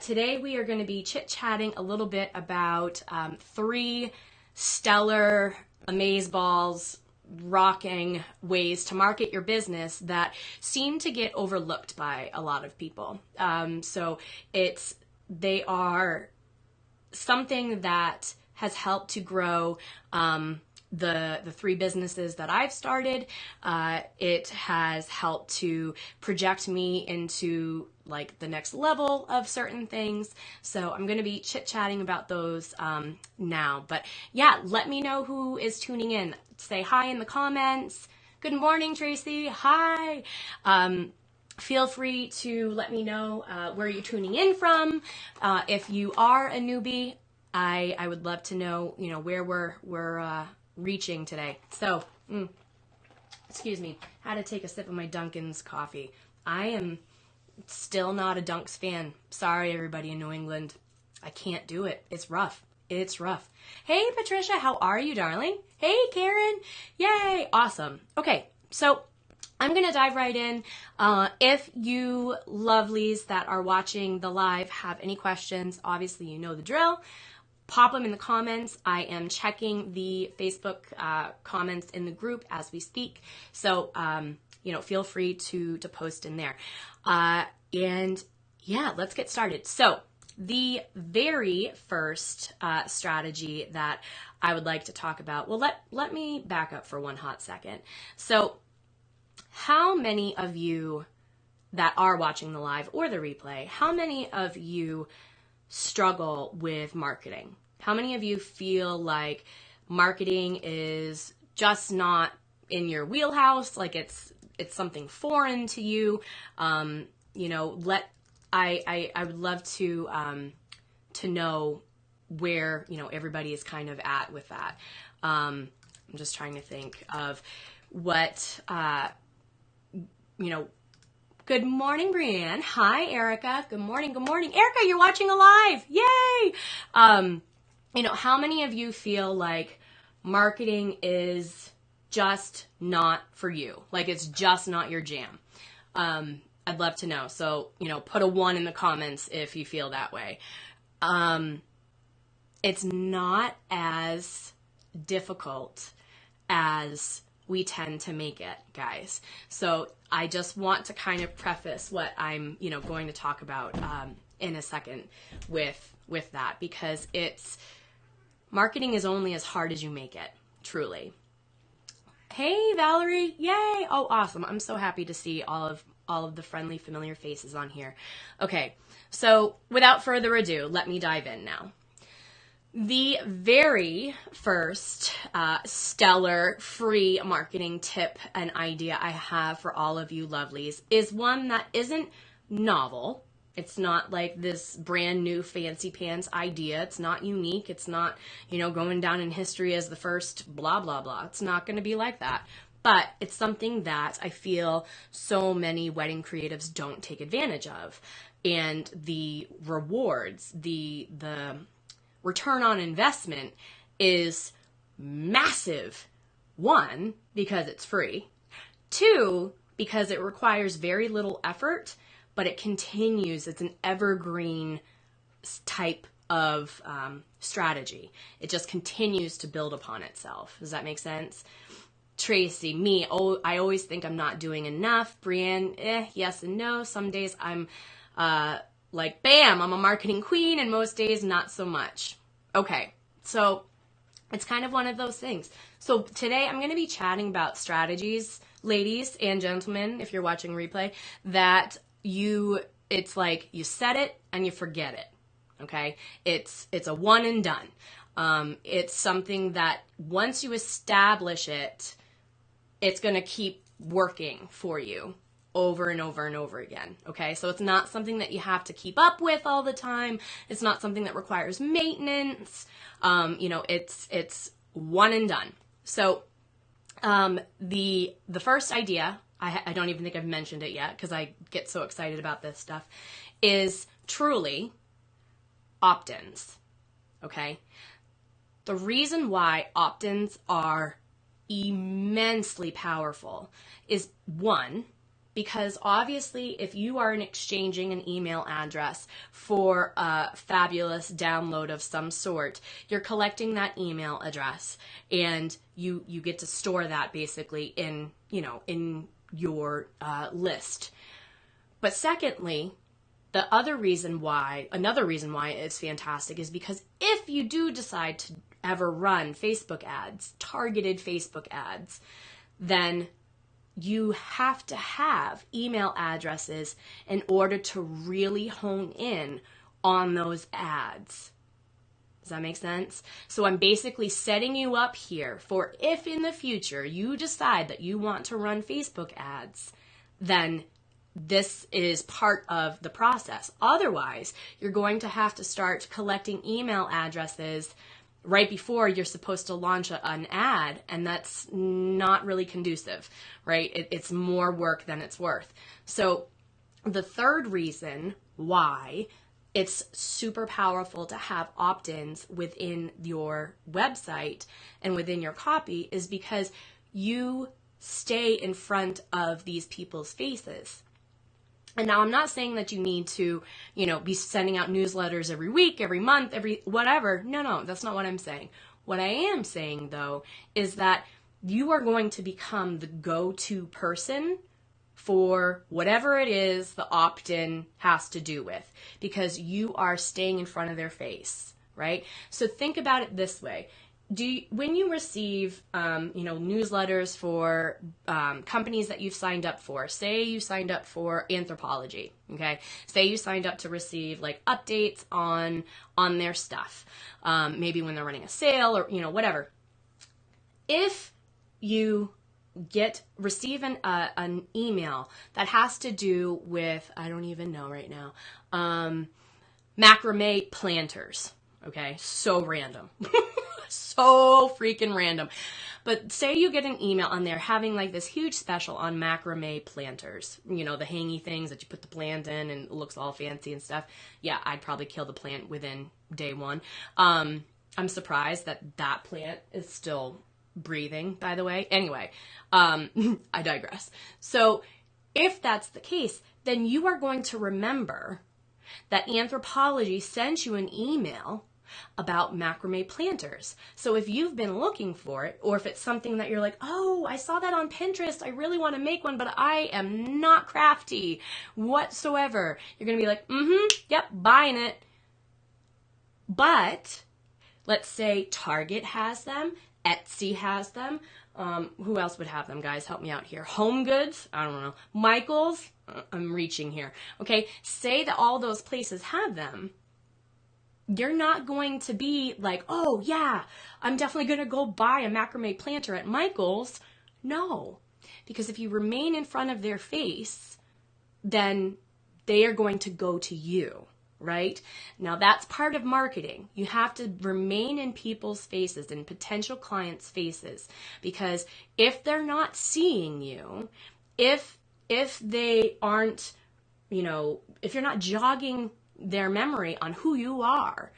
Today we are going to be chit-chatting a little bit about three stellar amazeballs rocking ways to market your business that seem to get overlooked by a lot of people. They are something that has helped to grow the three businesses that I've started. It has helped to project me into like the next level of certain things. So I'm going to be chit-chatting about those now. But yeah, let me know who is tuning in. Say hi in the comments. Good morning, Tracy. Hi. Feel free to let me know where you're tuning in from. If you are a newbie, I would love to know, where we're reaching today. So, excuse me, had to take a sip of my Dunkin's coffee. I am still not a Dunks fan. Sorry, everybody in New England. I can't do it. It's rough. It's rough. Hey, Patricia, how are you, darling? Hey, Karen. Yay. Awesome. Okay, so I'm going to dive right in. If you lovelies that are watching the live have any questions, obviously you know the drill. Pop them in the comments. I am checking the Facebook comments in the group as we speak. So, feel free to post in there. And yeah, let's get started. So the very first strategy that I would like to talk about, well, let me back up for one hot second. So how many of you that are watching the live or the replay, how many of you struggle with marketing? How many of you feel like marketing is just not in your wheelhouse, like it's something foreign to you? I would love to know where everybody is kind of at with that. I'm just trying to think of what Good morning, Brianne. Hi, Erica. Good morning. Good morning. Erica, you're watching a live. Yay! How many of you feel like marketing is just not for you? Like it's just not your jam? I'd love to know. So, put a 1 in the comments if you feel that way. It's not as difficult as we tend to make it, guys. So I just want to kind of preface what I'm, going to talk about in a second with that, because marketing is only as hard as you make it, truly. Hey, Valerie. Yay. Oh, awesome. I'm so happy to see all of the friendly, familiar faces on here. Okay. So without further ado, let me dive in now. The very first stellar free marketing tip and idea I have for all of you lovelies is one that isn't novel. It's not like this brand new fancy pants idea. It's not unique. It's not, going down in history as the first blah, blah, blah. It's not going to be like that. But it's something that I feel so many wedding creatives don't take advantage of. And the rewards, the return on investment is massive. 1, because it's free. 2, because it requires very little effort, but it continues. It's an evergreen type of strategy. It just continues to build upon itself. Does that make sense? Tracy, me, I always think I'm not doing enough. Brianne, yes and no. Some days I'm like, bam, I'm a marketing queen, and most days not so much. Okay, so it's kind of one of those things. So today I'm going to be chatting about strategies, ladies and gentlemen, if you're watching replay, that it's like you set it and you forget it. Okay, it's a one and done. It's something that once you establish it, it's going to keep working for you over and over and over again. Okay, so it's not something that you have to keep up with all the time. It's not something that requires maintenance. It's one and done. So the first idea, I don't even think I've mentioned it yet because I get so excited about this stuff, is truly opt-ins. Okay, the reason why opt-ins are immensely powerful is 1, Because obviously, if you are exchanging an email address for a fabulous download of some sort, you're collecting that email address, and you get to store that basically in your list. But secondly, another reason why it's fantastic is because if you do decide to ever run Facebook ads, targeted Facebook ads, then you have to have email addresses in order to really hone in on those ads. Does that make sense? So I'm basically setting you up here for if in the future you decide that you want to run Facebook ads, then this is part of the process. Otherwise, you're going to have to start collecting email addresses right before you're supposed to launch an ad, and that's not really conducive, right? It's more work than it's worth. So the third reason why it's super powerful to have opt-ins within your website and within your copy is because you stay in front of these people's faces. And now I'm not saying that you need to, be sending out newsletters every week, every month, every whatever. No, that's not what I'm saying. What I am saying, though, is that you are going to become the go-to person for whatever it is the opt-in has to do with, because you are staying in front of their face, right? So think about it this way. When you receive, newsletters for companies that you've signed up for, say you signed up for Anthropologie, okay? Say you signed up to receive like updates on their stuff, maybe when they're running a sale or whatever. If you receive an email that has to do with, I don't even know right now, macrame planters, okay? So random. So freaking random. But say you get an email and they're having like this huge special on macrame planters, the hangy things that you put the plant in and it looks all fancy and stuff. Yeah, I'd probably kill the plant within day one. I'm surprised that plant is still breathing, by the way. Anyway, I digress. So if that's the case, then you are going to remember that Anthropologie sent you an email about macrame planters. So if you've been looking for it, or if it's something that you're like, oh, I saw that on Pinterest, I really want to make one, but I am not crafty whatsoever, you're going to be like, yep, buying it. But let's say Target has them, Etsy has them, who else would have them, guys? Help me out here. Home Goods, I don't know. Michael's, I'm reaching here. Okay, say that all those places have them. You're not going to be like, oh yeah, I'm definitely going to go buy a macrame planter at Michael's. No, because if you remain in front of their face, then they are going to go to you, right? Now that's part of marketing. You have to remain in people's faces and potential clients' faces, because if they're not seeing you, if they aren't, if you're not jogging their memory on who you are,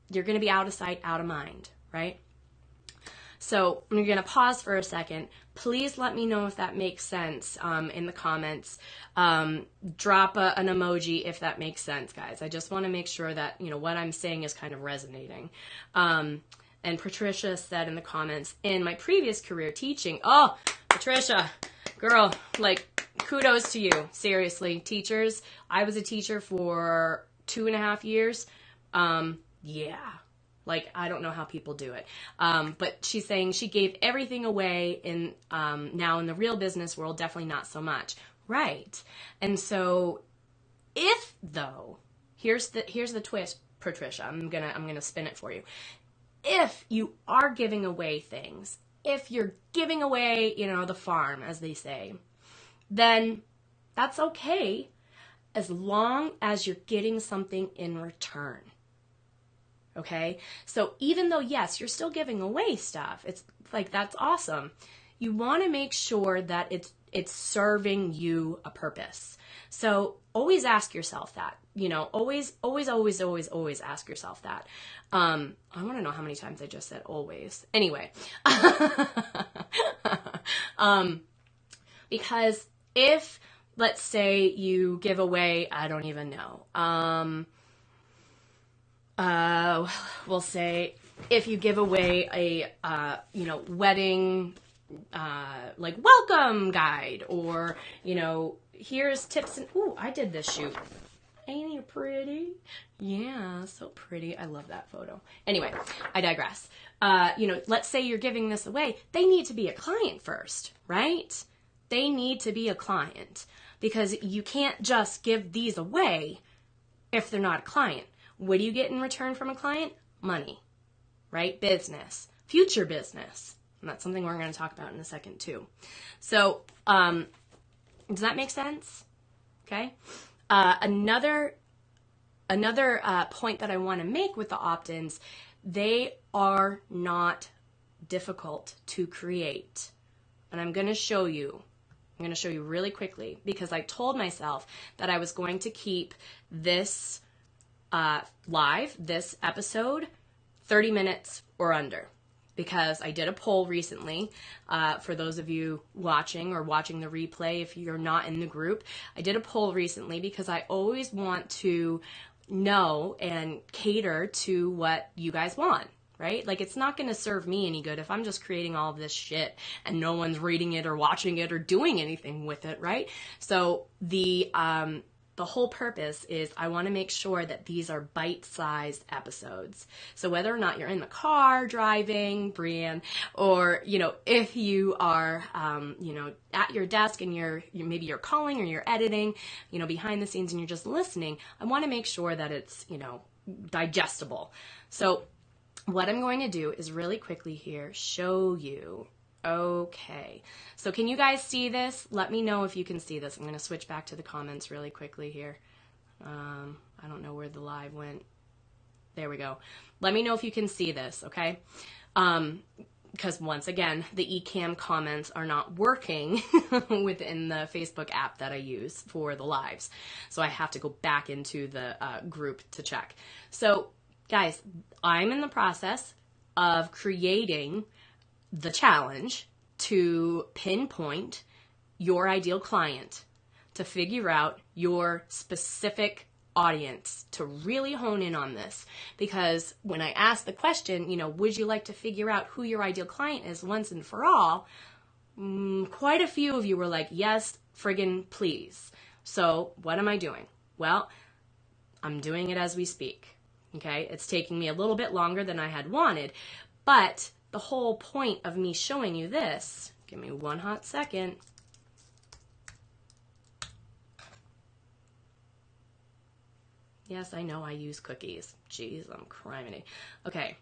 you're going to be out of sight, out of mind, right? So I'm going to pause for a second. Please let me know if that makes sense in the comments. Drop an emoji if that makes sense, guys. I just want to make sure that, what I'm saying is kind of resonating. And Patricia said in the comments, in my previous career teaching, oh, Patricia, girl, kudos to you. Seriously, teachers. I was a teacher for 2.5 years. Yeah. I don't know how people do it. But she's saying she gave everything away in, now in the real business world, definitely not so much. Right. And so if though, here's the twist, Patricia, I'm going to spin it for you. If you are giving away things, if you're giving away, the farm, as they say, then that's okay as long as you're getting something in return. Okay? So even though, yes, you're still giving away stuff, it's that's awesome. You want to make sure that it's serving you a purpose. So always ask yourself that, always ask yourself that. I want to know how many times I just said always. Anyway, because if let's say you give away, I don't even know. We'll say if you give away a, wedding, like welcome guide, or, here's tips and, ooh, I did this shoot. Ain't it pretty? Yeah, so pretty. I love that photo. Anyway, I digress. Let's say you're giving this away. They need to be a client first, right? They need to be a client, because you can't just give these away if they're not a client. What do you get in return from a client? Money, right? Business, future business. And that's something we're going to talk about in a second too. So, does that make sense? Okay. Another point that I want to make with the opt-ins, they are not difficult to create. And I'm going to show you really quickly, because I told myself that I was going to keep this this episode, 30 minutes or under. Because I did a poll recently, for those of you watching or watching the replay, if you're not in the group, I did a poll recently because I always want to know and cater to what you guys want, right? Like, it's not going to serve me any good if I'm just creating all of this shit and no one's reading it or watching it or doing anything with it, right? So the whole purpose is I want to make sure that these are bite-sized episodes. So whether or not you're in the car driving, Brienne, or, if you are, at your desk and maybe you're calling or you're editing, behind the scenes and you're just listening, I want to make sure that it's, digestible. So what I'm going to do is really quickly here show you. Okay, so can you guys see this? Let me know if you can see this. I'm going to switch back to the comments really quickly here. I don't know where the live went. There we go. Let me know if you can see this, okay? Because once again, the eCam comments are not working within the Facebook app that I use for the lives. So I have to go back into the group to check. So guys, I'm in the process of creating the challenge to pinpoint your ideal client, to figure out your specific audience, to really hone in on this. Because when I asked the question, would you like to figure out who your ideal client is once and for all, quite a few of you were like, yes, friggin' please. So what am I doing? Well, I'm doing it as we speak. Okay, it's taking me a little bit longer than I had wanted, but the whole point of me showing you this, give me one hot second. Yes, I know I use cookies. Jeez, I'm criminy. Okay,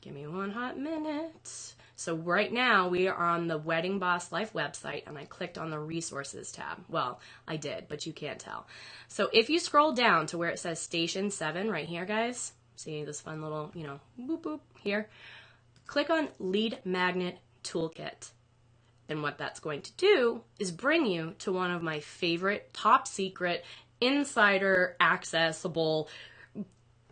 give me one hot minute. So right now we are on the Wedding Boss Life website, and I clicked on the resources tab. Well, I did, but you can't tell. So if you scroll down to where it says Station 7 right here, guys, see this fun little, boop, boop here. Click on Lead Magnet Toolkit. And what that's going to do is bring you to one of my favorite top secret insider accessible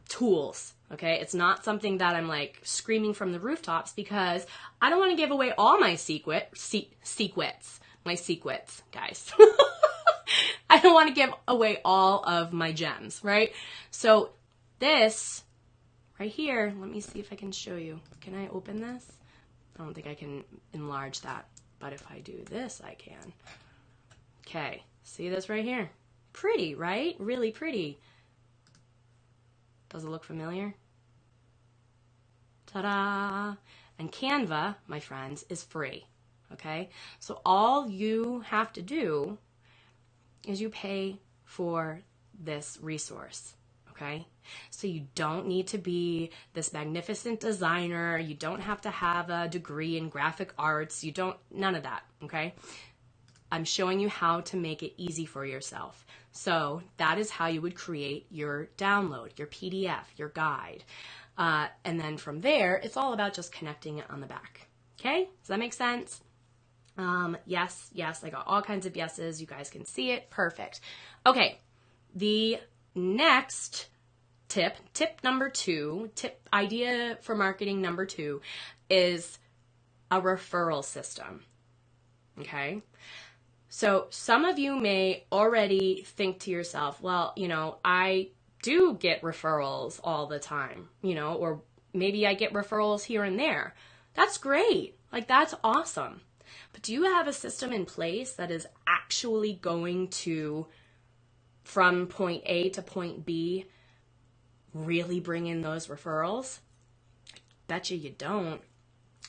tools. Okay, it's not something that I'm like screaming from the rooftops, because I don't want to give away all my secrets, guys. I don't want to give away all of my gems, right? So this right here, let me see if I can show you. Can I open this? I don't think I can enlarge that, but if I do this, I can. Okay, see this right here? Pretty, right? Really pretty. Does it look familiar? Ta-da! And Canva, my friends, is free, okay? So all you have to do is you pay for this resource, okay? So you don't need to be this magnificent designer. You don't have to have a degree in graphic arts. None of that, okay? I'm showing you how to make it easy for yourself. So that is how you would create your download, your PDF, your guide. And then from there, it's all about just connecting it on the back. Okay? Does that make sense? Yes, I got all kinds of yeses. You guys can see it. Perfect. Okay. The next tip number 2, idea for marketing number 2 is a referral system. Okay? So some of you may already think to yourself, well, I do get referrals all the time, or maybe I get referrals here and there. That's great. Like, that's awesome. But do you have a system in place that is actually going to, from point A to point B, really bring in those referrals? Bet you don't.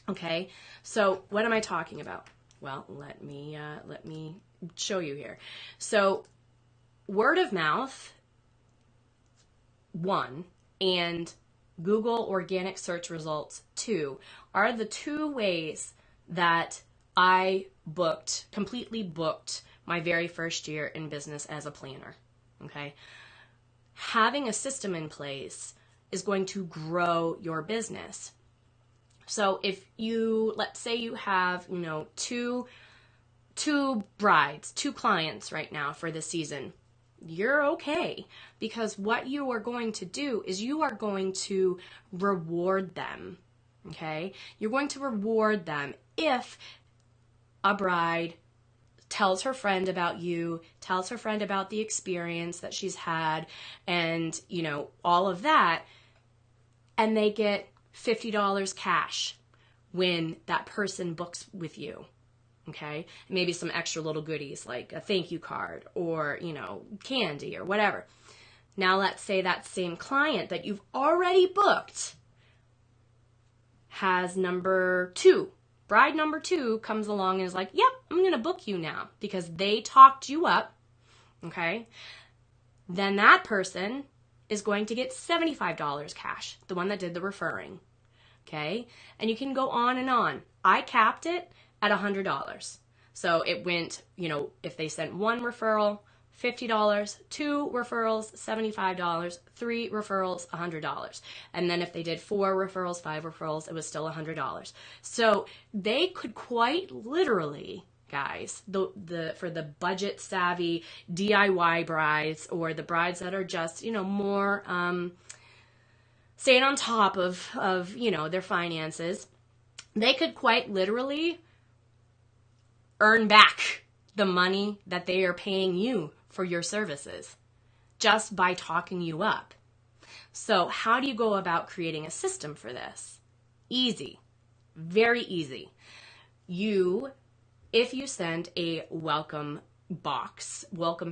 Okay, so what am I talking about? Well, let me show you here. So word of mouth, 1, and Google organic search results, 2, are the 2 ways that I completely booked my very first year in business as a planner. Okay, having a system in place is going to grow your business. So if you, let's say you have, two brides, 2 clients right now for the season, you're okay, because what you are going to do is you are going to reward them. Okay, you're going to reward them if a bride tells her friend about you, tells her friend about the experience that she's had, and all of that, and they get $50 cash when that person books with you. Okay, maybe some extra little goodies like a thank you card or candy or whatever. Now let's say that same client that you've already booked has number 2. Bride number 2 comes along and is like, yep, I'm going to book you now because they talked you up. Okay, then that person is going to get $75 cash, the one that did the referring. Okay, and you can go on and on. I capped it at $100. So it went, if they sent 1 referral, $50, 2 referrals, $75, 3 referrals, $100. And then if they did 4 referrals, 5 referrals, it was still $100. So they could quite literally, guys, for the budget savvy DIY brides, or the brides that are just, more staying on top of their finances, they could quite literally earn back the money that they are paying you for your services just by talking you up. So how do you go about creating a system for this? Easy, very easy. If you send a welcome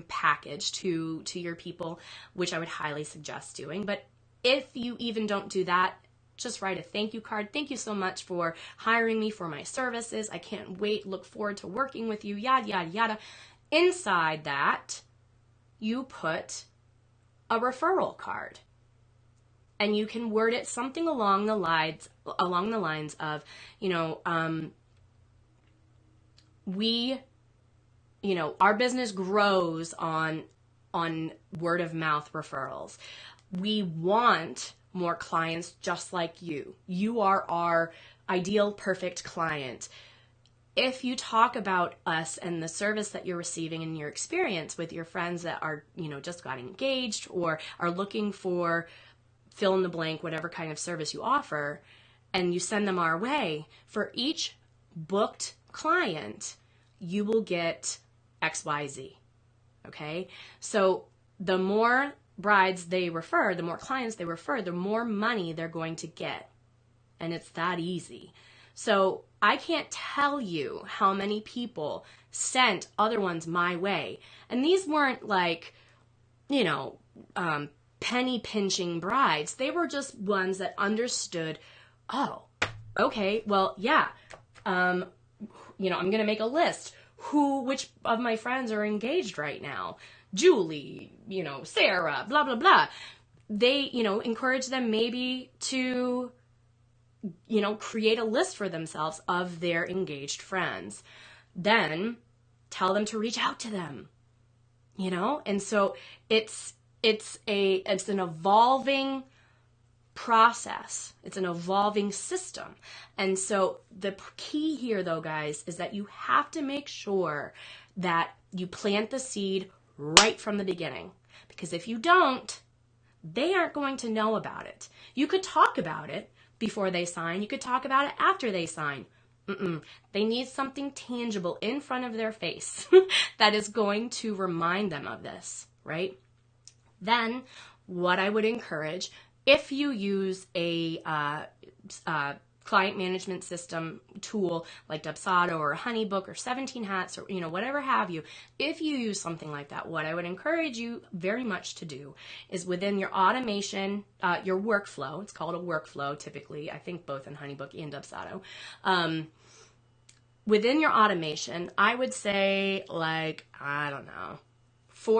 package to your people, which I would highly suggest doing, but if you even don't do that, just write a thank you card. Thank you so much for hiring me for my services. I can't wait. Look forward to working with you, yada, yada, yada. Inside that, you put a referral card. And you can word it something along the lines of, our business grows on word of mouth referrals. We want more clients just like you. You are our ideal, perfect client. If you talk about us and the service that you're receiving and your experience with your friends that are, just got engaged or are looking for fill in the blank, whatever kind of service you offer, and you send them our way, for each booked client, you will get XYZ. Okay? So the more brides they refer, the more clients they refer, the more money they're going to get. And it's that easy. So I can't tell you how many people sent other ones my way. And these weren't like, penny pinching brides. They were just ones that understood, oh, okay, well, yeah, I'm going to make a list. Which of my friends are engaged right now? Julie, Sarah, blah, blah, blah. They, encourage them maybe to, create a list for themselves of their engaged friends. Then tell them to reach out to them, and so it's an evolving process. It's an evolving system. And so the key here, though, guys, is that you have to make sure that you plant the seed right from the beginning. Because if you don't, they aren't going to know about it. You could talk about it before they sign. You could talk about it after they sign. They need something tangible in front of their face that is going to remind them of this, right? Then what I would encourage, if you use a client management system tool like Dubsado or HoneyBook or 17 Hats or, whatever have you, if you use something like that, what I would encourage you very much to do is within your automation, your workflow, it's called a workflow typically, I think both in HoneyBook and Dubsado, within your automation, I would say 4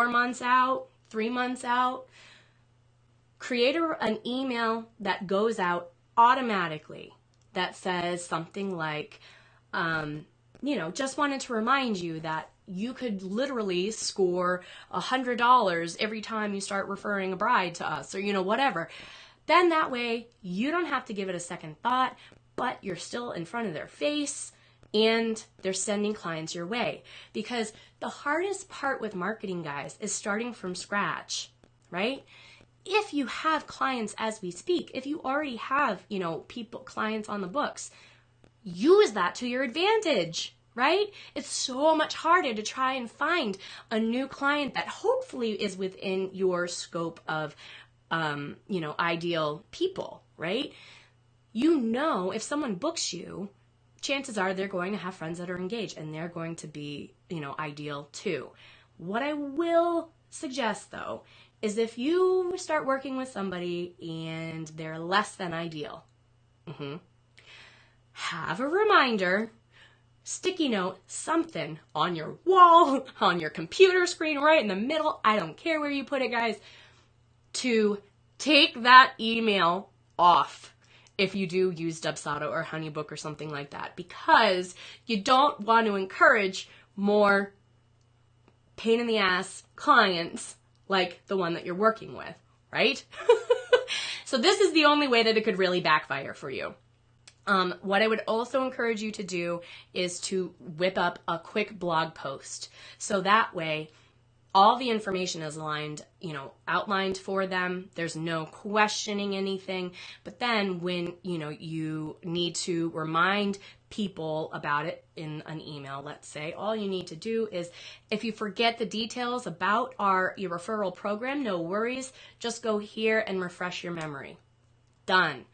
months out, 3 months out, create an email that goes out automatically that says something like, just wanted to remind you that you could literally score $100 every time you start referring a bride to us, or, whatever. Then that way you don't have to give it a second thought, but you're still in front of their face and they're sending clients your way. Because the hardest part with marketing, guys, is starting from scratch, right? If you have clients as we speak, if you already have, clients on the books, use that to your advantage, right? It's so much harder to try and find a new client that hopefully is within your scope of, ideal people, right? If someone books you, chances are they're going to have friends that are engaged and they're going to be, ideal too. What I will suggest though, is if you start working with somebody and they're less than ideal, have a reminder, sticky note, something on your wall, on your computer screen, right in the middle, I don't care where you put it, guys, to take that email off if you do use Dubsado or HoneyBook or something like that, because you don't want to encourage more pain in the ass clients like the one that you're working with, right? So this is the only way that it could really backfire for you. What I would also encourage you to do is to whip up a quick blog post. So that way, all the information is outlined for them. There's no questioning anything. But then when, you need to remind people about it in an email, let's say, all you need to do is, if you forget the details about your referral program, no worries. Just go here and refresh your memory. Done.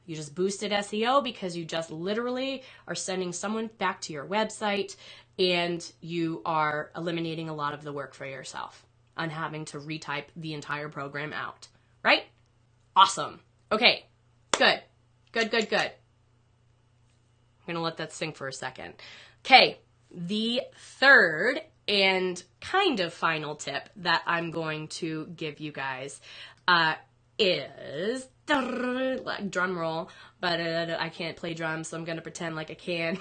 You just boosted SEO because you just literally are sending someone back to your website, and you are eliminating a lot of the work for yourself on having to retype the entire program out, right? Awesome. Okay, good. I'm going to let that sink for a second. Okay, the third and kind of final tip that I'm going to give you guys is, drum roll, but I can't play drums, so I'm going to pretend like I can.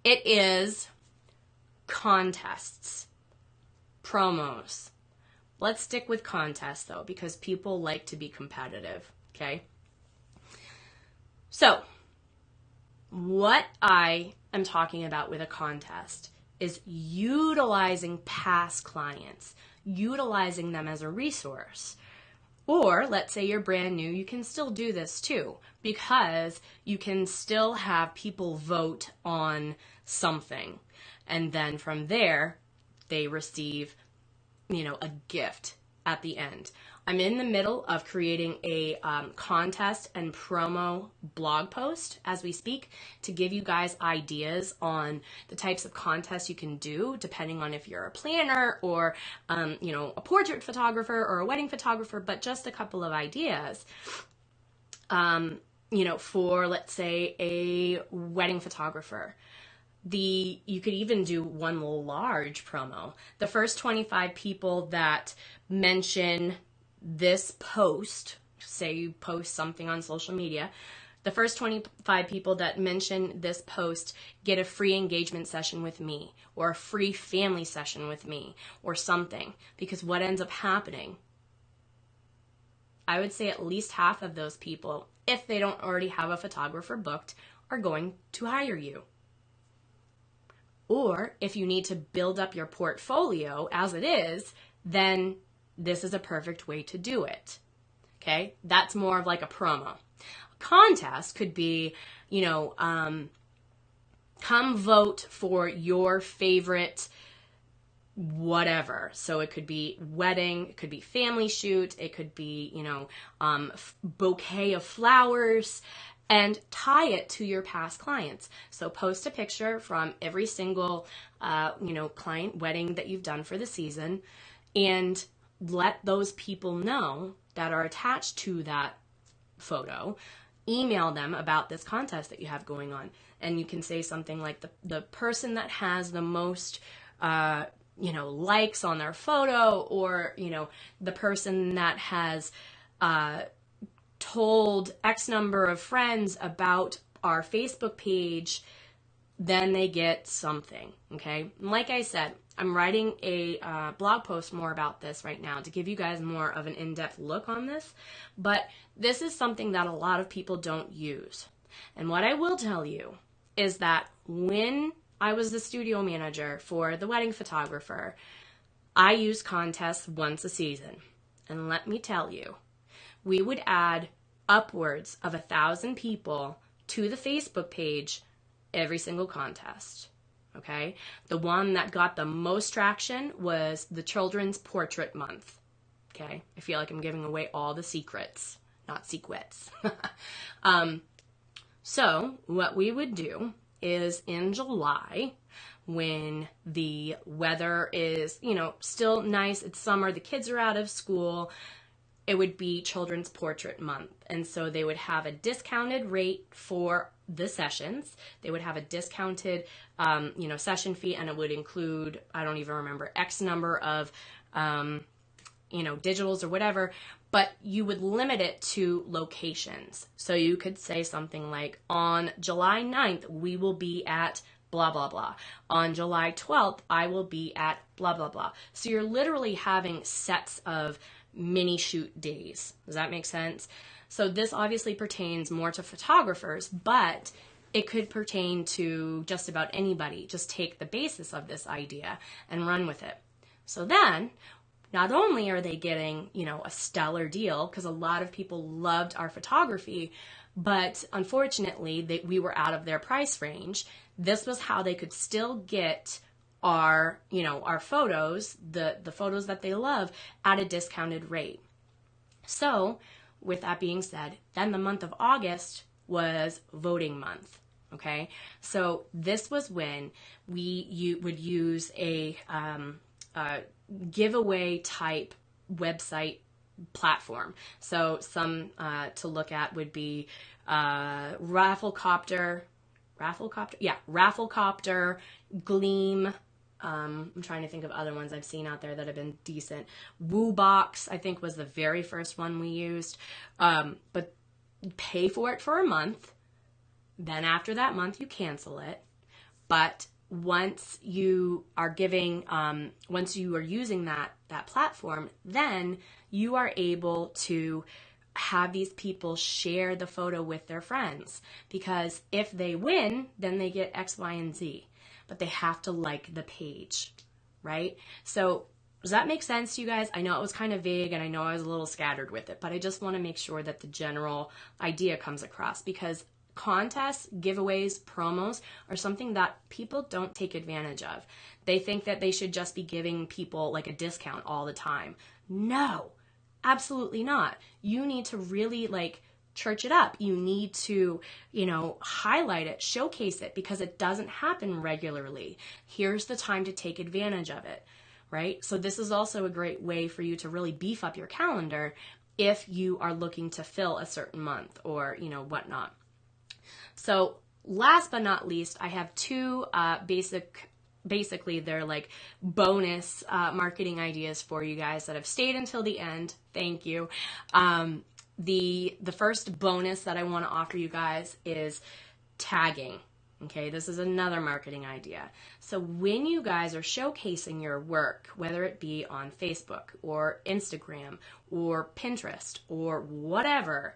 It is contests, promos. Let's stick with contests though, because people like to be competitive, okay? So, what I am talking about with a contest is utilizing past clients, utilizing them as a resource. Or let's say you're brand new, you can still do this too, because you can still have people vote on something. And then from there, they receive, a gift at the end. I'm in the middle of creating a contest and promo blog post as we speak to give you guys ideas on the types of contests you can do depending on if you're a planner or, a portrait photographer or a wedding photographer, but just a couple of ideas. For let's say a wedding photographer. You could even do one large promo. The first 25 people that mention this post, say you post something on social media, the first 25 people that mention this post get a free engagement session with me, or a free family session with me, or something. Because what ends up happening, I would say at least half of those people, if they don't already have a photographer booked, are going to hire you. Or if you need to build up your portfolio as it is, then this is a perfect way to do it. Okay? That's more of like a promo. Contest could be, come vote for your favorite whatever. So it could be wedding, it could be family shoot, it could be, bouquet of flowers, and tie it to your past clients. So post a picture from every single, client wedding that you've done for the season, and let those people know that are attached to that photo. Email them about this contest that you have going on. And you can say something like the person that has the most, likes on their photo, or, the person that has told X number of friends about our Facebook page, then they get something, okay? Like I said, I'm writing a blog post more about this right now to give you guys more of an in-depth look on this, but this is something that a lot of people don't use. And what I will tell you is that when I was the studio manager for the wedding photographer, I used contests once a season. And let me tell you, we would add upwards of 1,000 people to the Facebook page every single contest. Okay? The one that got the most traction was the Children's Portrait Month. Okay? I feel like I'm giving away all the secrets, not sequets. So what we would do is in July, when the weather is, still nice, it's summer, the kids are out of school, it would be Children's Portrait Month. And so they would have a discounted rate for the sessions. They would have a discounted, session fee, and it would include, I don't even remember, X number of, digitals or whatever, but you would limit it to locations. So you could say something like, on July 9th, we will be at blah, blah, blah. On July 12th, I will be at blah, blah, blah. So you're literally having sets of mini shoot days. Does that make sense? So this obviously pertains more to photographers, but it could pertain to just about anybody. Just take the basis of this idea and run with it. So then, not only are they getting, a stellar deal, because a lot of people loved our photography, but unfortunately, we were out of their price range. This was how they could still get our photos, the photos that they love, at a discounted rate. So, with that being said, then the month of August was voting month. Okay, so this was when you would use a giveaway type website platform. So some to look at would be Rafflecopter, Gleam. I'm trying to think of other ones I've seen out there that have been decent. WooBox, I think, was the very first one we used. But pay for it for a month. Then after that month, you cancel it. But once you are using that platform, then you are able to have these people share the photo with their friends. Because if they win, then they get X, Y, and Z. But they have to like the page, right? So does that make sense to you guys? I know it was kind of vague, and I know I was a little scattered with it, but I just want to make sure that the general idea comes across, because contests, giveaways, promos are something that people don't take advantage of. They think that they should just be giving people like a discount all the time. No, absolutely not. You need to really church it up. You need to, highlight it, showcase it, because it doesn't happen regularly. Here's the time to take advantage of it, right? So this is also a great way for you to really beef up your calendar if you are looking to fill a certain month or, whatnot. So last but not least, I have two basically they're like bonus marketing ideas for you guys that have stayed until the end. Thank you. The first bonus that I want to offer you guys is tagging. Okay, this is another marketing idea. So when you guys are showcasing your work, whether it be on Facebook or Instagram or Pinterest or whatever,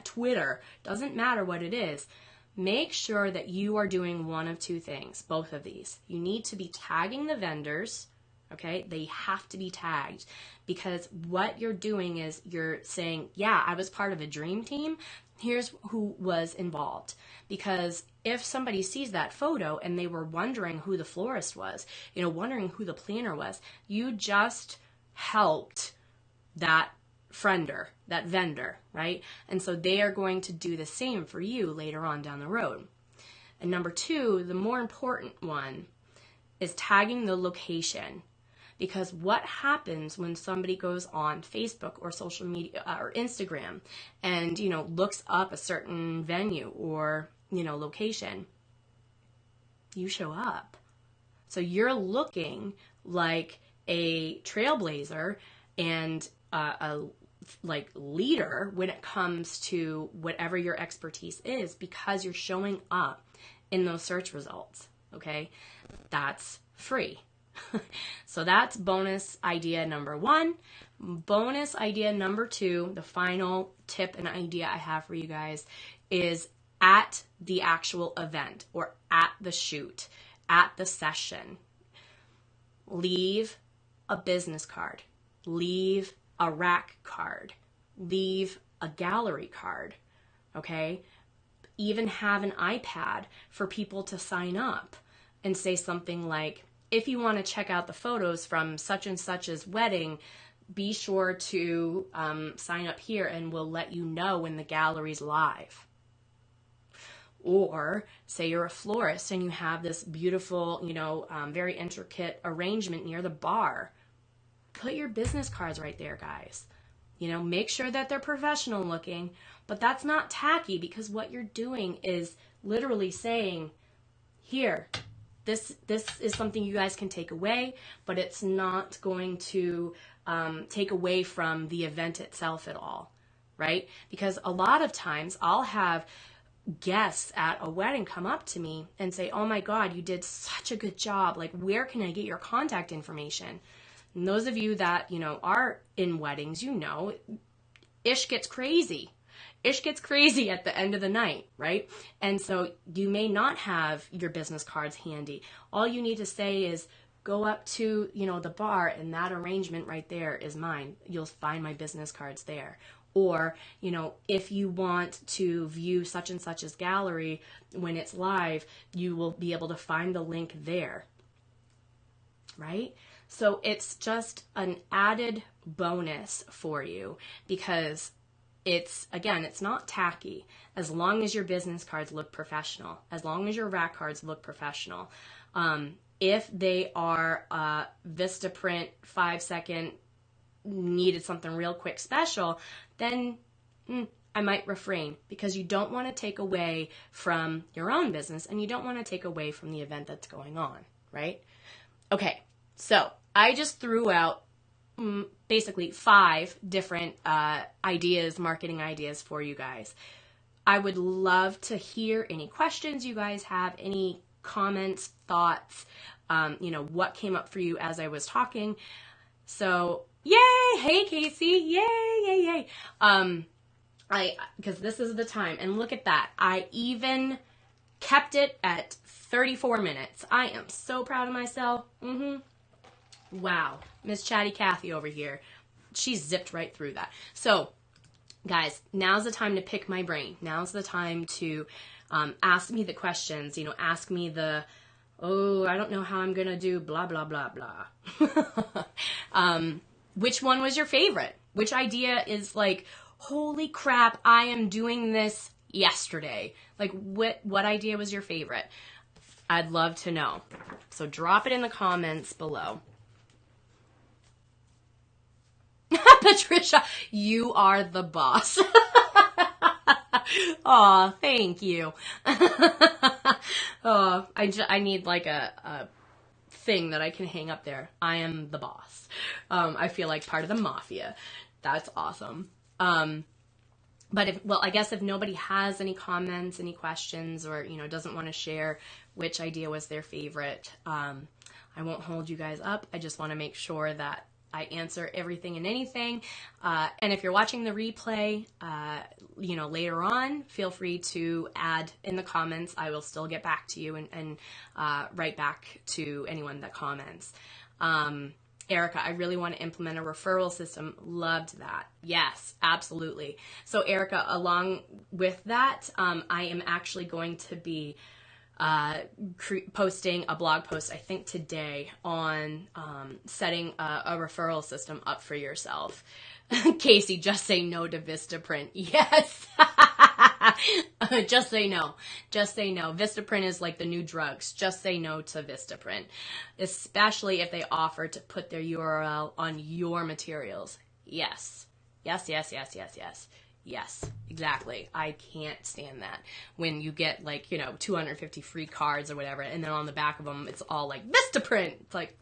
Twitter, doesn't matter what it is, make sure that you are doing one of two things, both of these. You need to be tagging the vendors, Okay, they have to be tagged, because what you're doing is you're saying, yeah, I was part of a dream team. Here's who was involved. Because if somebody sees that photo and they were wondering who the florist was, wondering who the planner was, you just helped that friender, that vendor, right? And so they are going to do the same for you later on down the road. And number two, the more important one, is tagging the location. Because what happens when somebody goes on Facebook or social media or Instagram and, looks up a certain venue or, location? You show up. So you're looking like a trailblazer and a leader when it comes to whatever your expertise is, because you're showing up in those search results. Okay? That's free. So that's bonus idea number one. Bonus idea number two, the final tip and idea I have for you guys, is at the actual event or at the shoot, at the session, leave a business card, leave a rack card, leave a gallery card, okay? Even have an iPad for people to sign up and say something like, if you want to check out the photos from such and such's wedding, be sure to sign up here and we'll let you know when the gallery's live. Or say you're a florist and you have this beautiful, very intricate arrangement near the bar. Put your business cards right there, guys. Make sure that they're professional looking, but that's not tacky, because what you're doing is literally saying, here, this is something you guys can take away, but it's not going to take away from the event itself at all, right? Because a lot of times I'll have guests at a wedding come up to me and say, oh my God, you did such a good job. Like, where can I get your contact information? And those of you that, are in weddings, ish gets crazy. Ish gets crazy at the end of the night, right? And so you may not have your business cards handy. All you need to say is, go up to, the bar, and that arrangement right there is mine. You'll find my business cards there. Or, if you want to view such and such's gallery when it's live, you will be able to find the link there, right? So it's just an added bonus for you, because it's not tacky. As long as your business cards look professional, as long as your rack cards look professional. If they are Vistaprint 5-second, needed something real quick special, then I might refrain, because you don't want to take away from your own business and you don't want to take away from the event that's going on, right? Okay, so I just threw out basically 5 different marketing ideas for you guys. I would love to hear any questions you guys have, any comments, thoughts, what came up for you as I was talking. So, yay! Hey, Casey! Yay! Because this is the time, and look at that. I even kept it at 34 minutes. I am so proud of myself. Wow. Miss Chatty Cathy over here. She zipped right through that. So, guys, now's the time to pick my brain. Now's the time to ask me the questions, ask me the, I don't know how I'm going to do blah, blah, blah, blah. Which one was your favorite? Which idea is like, holy crap, I am doing this yesterday? Like, what idea was your favorite? I'd love to know. So drop it in the comments below. Patricia, you are the boss. Aw, thank you. I need like a thing that I can hang up there. I am the boss. I feel like part of the mafia. That's awesome. But I guess if nobody has any comments, any questions, or, doesn't want to share which idea was their favorite, I won't hold you guys up. I just want to make sure that I answer everything and anything. And if you're watching the replay, later on, feel free to add in the comments. I will still get back to you and write back to anyone that comments. Erica, I really want to implement a referral system. Loved that. Yes, absolutely. So Erica, along with that, I am actually going to be posting a blog post, I think today, on setting a referral system up for yourself. Casey, just say no to Vistaprint. Yes. Just say no. Just say no. Vistaprint is like the new drugs. Just say no to Vistaprint, especially if they offer to put their URL on your materials. Yes. Yes, yes, yes, yes, yes. Yes, exactly. I can't stand that when you get 250 free cards or whatever, and then on the back of them, it's all like Vistaprint. It's like,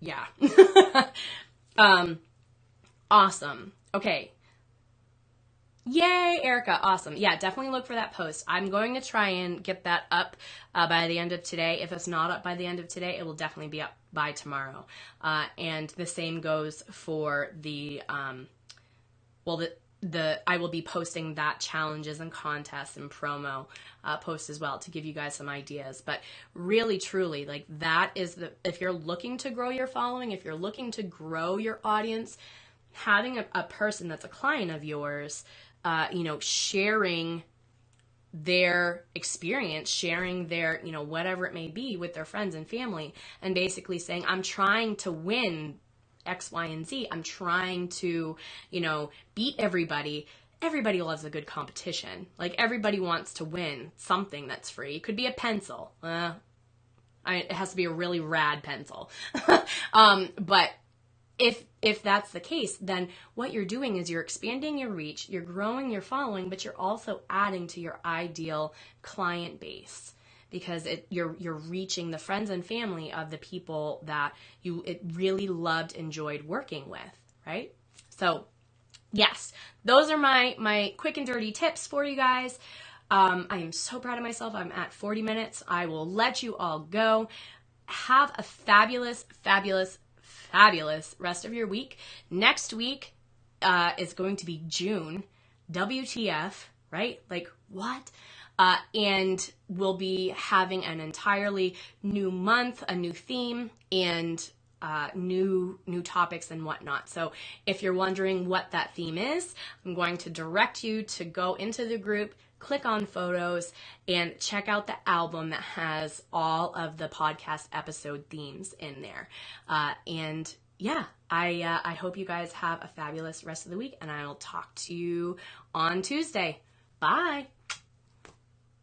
yeah. Awesome. Okay. Yay, Erica. Awesome. Yeah, definitely look for that post. I'm going to try and get that up by the end of today. If it's not up by the end of today, it will definitely be up by tomorrow. And the same goes for the I will be posting that challenges and contests and promo post as well to give you guys some ideas. But really, truly, that is if you're looking to grow your following, if you're looking to grow your audience, having a person that's a client of yours, sharing their experience, sharing their, whatever it may be with their friends and family, and basically saying, I'm trying to win X, Y, and Z. I'm trying to, beat everybody. Everybody loves a good competition. Everybody wants to win something that's free. It could be a pencil. It has to be a really rad pencil. But if that's the case, then what you're doing is you're expanding your reach, you're growing your following, but you're also adding to your ideal client base, because you're reaching the friends and family of the people that it really loved, enjoyed working with, right? So yes, those are my quick and dirty tips for you guys. I am so proud of myself. I'm at 40 minutes. I will let you all go. Have a fabulous, fabulous, fabulous rest of your week. Next week is going to be June. WTF, right? What? And we'll be having an entirely new month, a new theme, and new topics and whatnot. So if you're wondering what that theme is, I'm going to direct you to go into the group, click on photos, and check out the album that has all of the podcast episode themes in there. And yeah, I hope you guys have a fabulous rest of the week, and I'll talk to you on Tuesday. Bye.